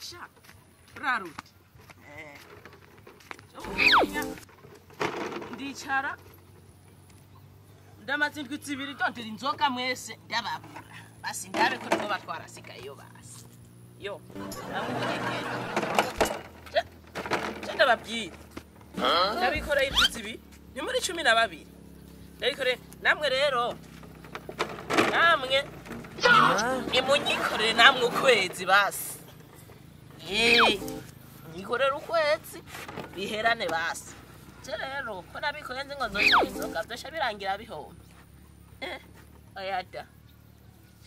Asha. Rarut. Ndicara. Ndamaze indwi zibiri ndondera inzoga mwese ndababura. Basi ndabe ko nibo batwara sigayo basi. Yo. Ndababwira. Ndabikora indwi zibiri. Ni muri 12. Ndabikore namwe rero. Namwe imunyikorere namwe ukwezi basi. Nyikorere ukwezi biherane basi. Rero ko nabikoyenze ngo nzoshaka inzoga byosha birangira bihombe. Ayada.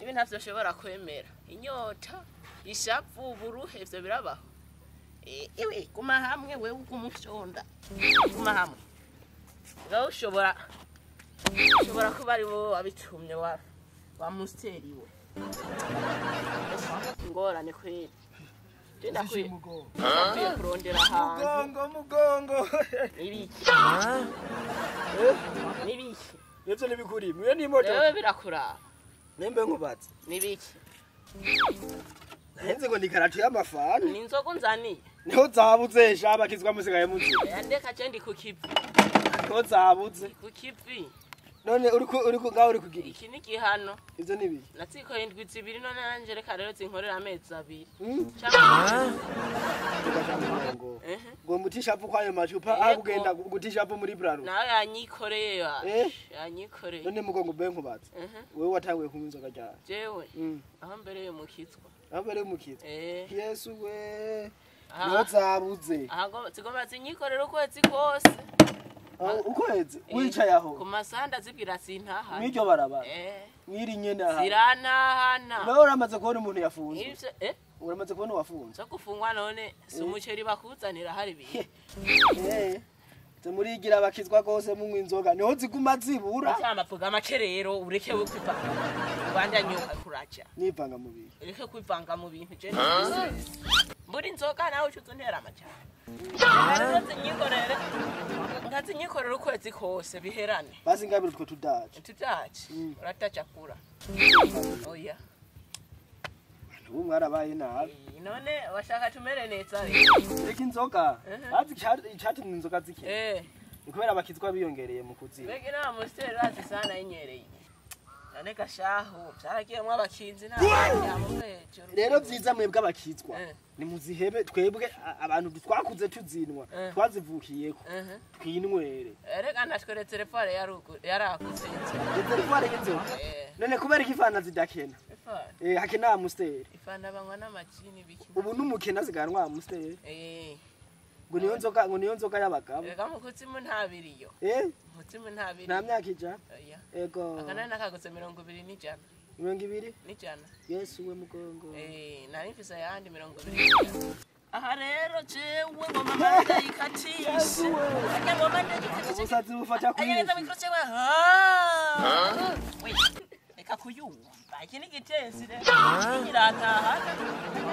Ibi ntavyo shobora kwemera. Inyota, ishavu, uburuhe ivyo birabaho. Iwe kuma hamwe wewe ukumushonda. Kuma hamwe. Ngaho ushobora kuba ari bo abitumye wa musteri we. Ngorane kweli. Tenda kwiye kurondera hantu. Mugongo. Ibiki. Nibiki. Yevyo nibikuri. Mwe ni moto. Yewe birakura. Nembe nkubatse. Nibiki. Henze ngo nikaratu y'amafana. Ni inzoga nzaniye. Niho zabuze shaba kizwa musigaye muzi. Ndeka je ndi ku kivi. Niho zabuze. Ku kivi. None uriko ngaho uri kugira. Iki ni gihano. Ivyo nibi. Natsikoye indwi zibiri none nanje reka rero zinkorera amezi 2. Mugongo. Ngo mutisha avu kwayo macupa akugenda gutisha avu muri braro. Nawe yanyikoreye ya. Yanyikoreye. None mugongo be nkubatse. Wewe watanguye kunywa inzoga cyane. Jewe. Aho mbere yo mukitswa. Aho mbere mukitswa. Yesu we. Aha. Niho zabuze. Aha zigomba zinyikorera ukwezi kose. Ukwezi wicaye aho ku masanda zibwira sintaha n'iryo barabara mwiri nyene aha ziranahana nawe uramaze kubona umuntu yafunze ivyo uramaze kubona wafunze so gufungwa none si umuceri bakuzanira hari bihe murigira abakizwa gose munywa inzoga niho ziguma zibura amavuga amace rero ureke we kwivanga ubanda nyoka kuraca nivanga mu bintu ureke kwivanga mu bintu je mburi inzoga nawe ucuntera amacana nyikorere ngazi nyikorere ukwezi kose biherane basi ngabiro twe tudaje urataca kura oya ubu mwarabaye nabi none washaka tumere neza reka inzoga bazi icyatuma inzoga zike ni kubera abakizwa biyongereye mu kuziba bege na musteri razi sana inyereye none gashaho byaragiyemo abakinzi rero byiza mwebwe abakizwa ni muzihebe twebwe abantu twakuze tuzinwa twazivukiyeko twinwere reka natwere telefone yarakuze telefone y'inzoga none kubera ikifana zidakena hakena musteri ifana banywa n'amajini biki ubu numukena ziganwa musteri ngo niyo nzoga y'abagabo reka mukutsimu ntabiriyo mukutsimu ntabiri nta myaka ija ego akana nakagutse 200 n'ijana 200 n'ijana Yesu we mugongo nari mfise yandi 200 aha rero jewe ngoma manda ikatishe ngoma manda ikatishe usazi ufata kuri ayenda mikroche we eka kuyumva ikini gitensi rero irataha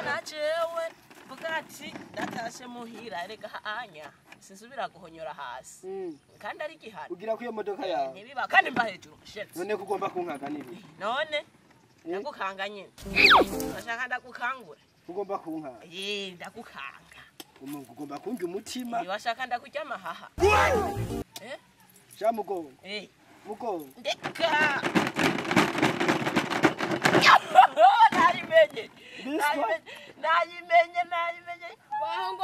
na jewe bugati datashe muhira rega anya sinsubira guhonyora hasi kandi ari gihano ugira ku iyo modoka yawe ntibiba kandi mba hejuru shetse none kugomba kunkaga nibi none ndagukanga nyine bashaka ndagukangura ugomba kunkaga ndagukanga umuntu ugomba kunjya umutima bashaka ndakujya amahaha sha mugongo mugongo ndeka nayimenye. Wow.